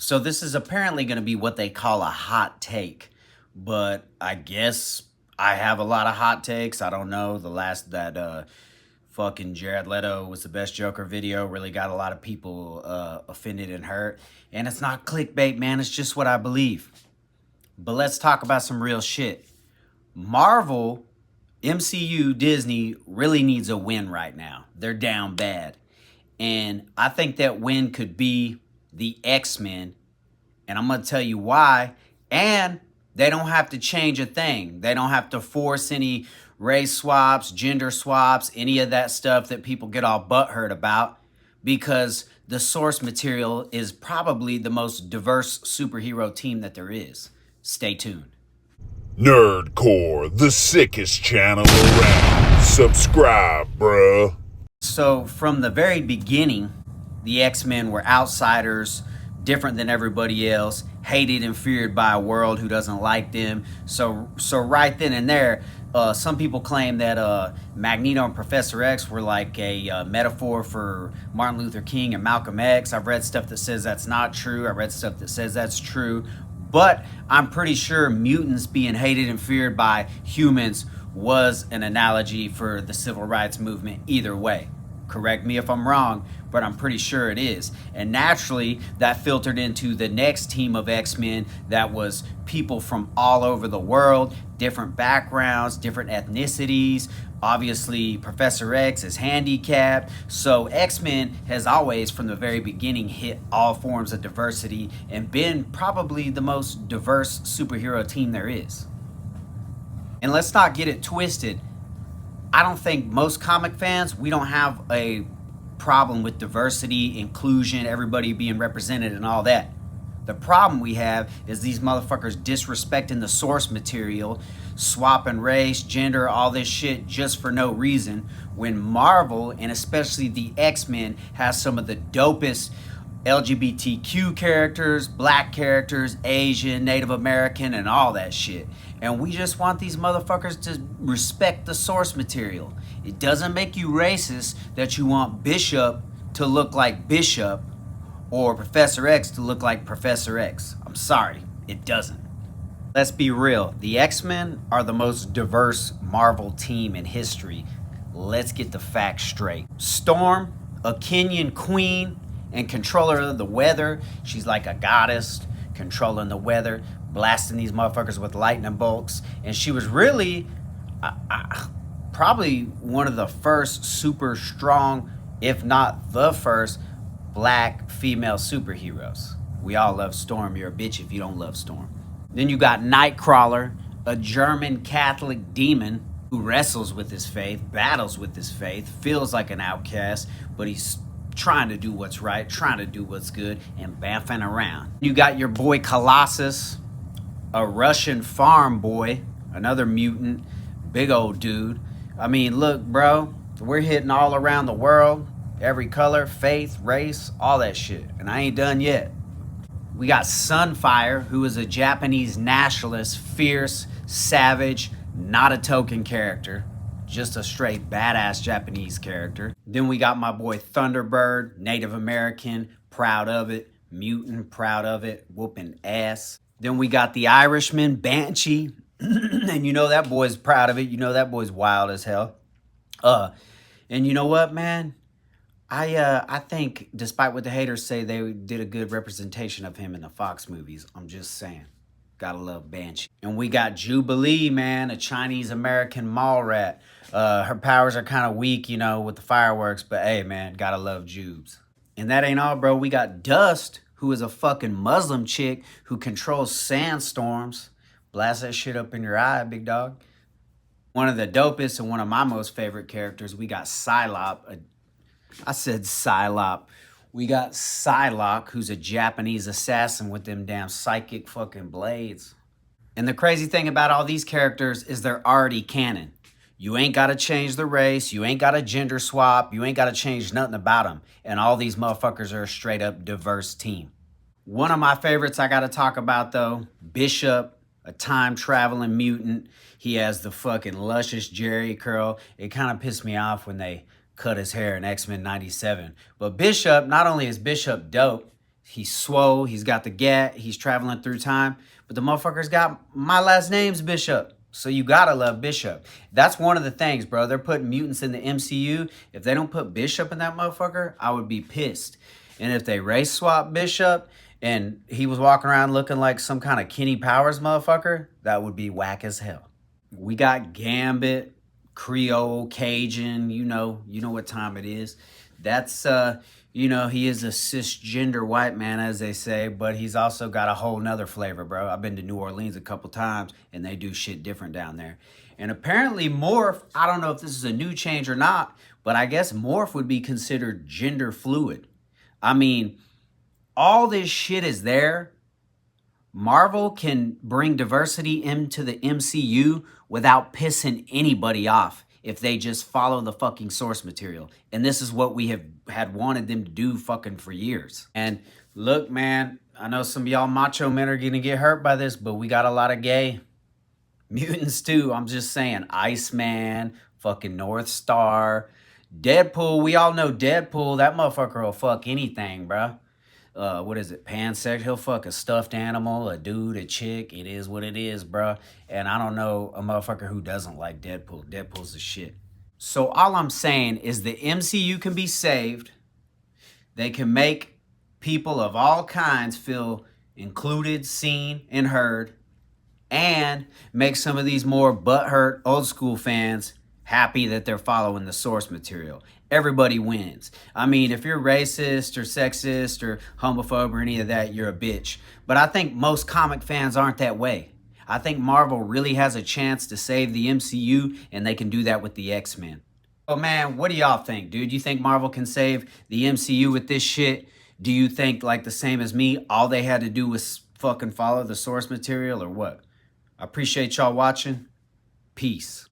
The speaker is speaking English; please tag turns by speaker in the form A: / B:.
A: So this is apparently going to be what they call a hot take, but I guess I have a lot of hot takes. I don't know. The last that fucking Jared Leto was the best Joker video really got a lot of people offended and hurt. And it's not clickbait, man. It's just what I believe. But let's talk about some real shit. Marvel, MCU, Disney really needs a win right now. They're down bad. And I think that win could be the X-Men. And I'm going to tell you why. And they don't have to change a thing. They don't have to force any race swaps, gender swaps, any of that stuff that people get all butthurt about, because the source material is probably the most diverse superhero team that there is. Stay tuned.
B: Nerdcore, the sickest channel around. Subscribe, bruh.
A: So from the very beginning, the X-Men were outsiders, different than everybody else, hated and feared by a world who doesn't like them. So right then and there, some people claim that Magneto and Professor X were like a metaphor for Martin Luther King and Malcolm X. I've read stuff that says that's not true. I read stuff that says that's true. But I'm pretty sure mutants being hated and feared by humans was an analogy for the civil rights movement either way. Correct me if I'm wrong, but I'm pretty sure it is. And naturally, that filtered into the next team of X-Men that was people from all over the world, different backgrounds, different ethnicities. Obviously, Professor X is handicapped. So X-Men has always, from the very beginning, hit all forms of diversity and been probably the most diverse superhero team there is. And let's not get it twisted. I don't think most comic fans, we don't have a problem with diversity, inclusion, everybody being represented and all that. The problem we have is these motherfuckers disrespecting the source material, swapping race, gender, all this shit just for no reason, when Marvel, and especially the X-Men, has some of the dopest LGBTQ characters, black characters, Asian, Native American, and all that shit. And we just want these motherfuckers to respect the source material. It doesn't make you racist that you want Bishop to look like Bishop or Professor X to look like Professor X. I'm sorry, it doesn't. Let's be real. The X-Men are the most diverse Marvel team in history. Let's get the facts straight. Storm, a Kenyan queen and controller of the weather. She's like a goddess controlling the weather, blasting these motherfuckers with lightning bolts. And she was really probably one of the first super strong, if not the first, black female superheroes. We all love Storm. You're a bitch if you don't love Storm. Then you got Nightcrawler, a German Catholic demon who wrestles with his faith, battles with his faith, feels like an outcast, but he's trying to do what's right, trying to do what's good, and bamfing around. You got your boy Colossus, a Russian farm boy, another mutant, big old dude. I mean, look, bro, we're hitting all around the world, every color, faith, race, all that shit. And I ain't done yet. We got Sunfire, who is a Japanese nationalist, fierce, savage, not a token character, just a straight badass Japanese character. Then we got my boy Thunderbird, Native American, proud of it, mutant, proud of it, whooping ass. Then we got the Irishman, Banshee, and you know that boy's proud of it. You know that boy's wild as hell. And you know what, man? I think, despite what the haters say, they did a good representation of him in the Fox movies. I'm just saying. Gotta love Banshee. And we got Jubilee, man, a Chinese-American mall rat. Her powers are kind of weak, you know, with the fireworks, but hey, man, gotta love Jubes. And that ain't all, bro. We got Dust, who is a fucking Muslim chick who controls sandstorms. Blast that shit up in your eye, big dog. One of the dopest and one of my most favorite characters, we got Psylocke. I said Psylocke. We got Psylocke, who's a Japanese assassin with them damn psychic fucking blades. And the crazy thing about all these characters is they're already canon. You ain't got to change the race. You ain't got to gender swap. You ain't got to change nothing about them. And all these motherfuckers are a straight up diverse team. One of my favorites I got to talk about, though, Bishop, a time traveling mutant. He has the fucking luscious Jerry curl. It kind of pissed me off when they cut his hair in X-Men 97. But Bishop, not only is Bishop dope, He's swole. He's got the gat. He's traveling through time. But the motherfucker's got my last name's Bishop. So you gotta love Bishop. That's one of the things, bro. They're putting mutants in the MCU. If they don't put Bishop in that motherfucker, I would be pissed. And if they race swap Bishop and he was walking around looking like some kind of Kenny Powers motherfucker, that would be whack as hell. We got Gambit, Creole, Cajun, you know what time it is. That's he is a cisgender white man, as they say, but he's also got a whole nother flavor, bro. I've been to New Orleans a couple times, and they do shit different down there. And apparently Morph, I don't know if this is a new change or not, but I guess Morph would be considered gender fluid. I mean, all this shit is there. Marvel can bring diversity into the MCU without pissing anybody off if they just follow the fucking source material. And this is what we have had wanted them to do fucking for years. And look, man, I know some of y'all macho men are gonna get hurt by this, but we got a lot of gay mutants too. I'm just saying, Iceman, fucking North Star, Deadpool. We all know Deadpool. That motherfucker will fuck anything, bruh. What is it? Pansexual. He'll fuck a stuffed animal, a dude, a chick. It is what it is, bruh. And I don't know a motherfucker who doesn't like Deadpool. Deadpool's the shit. So all I'm saying is the MCU can be saved. They can make people of all kinds feel included, seen, and heard. And make some of these more butthurt old school fans happy that they're following the source material. Everybody wins. I mean, if you're racist or sexist or homophobe or any of that, you're a bitch. But I think most comic fans aren't that way. I think Marvel really has a chance to save the MCU, and they can do that with the X-Men. Oh man, what do y'all think, dude? You think Marvel can save the MCU with this shit? Do you think, like the same as me, all they had to do was fucking follow the source material or what? I appreciate y'all watching. Peace.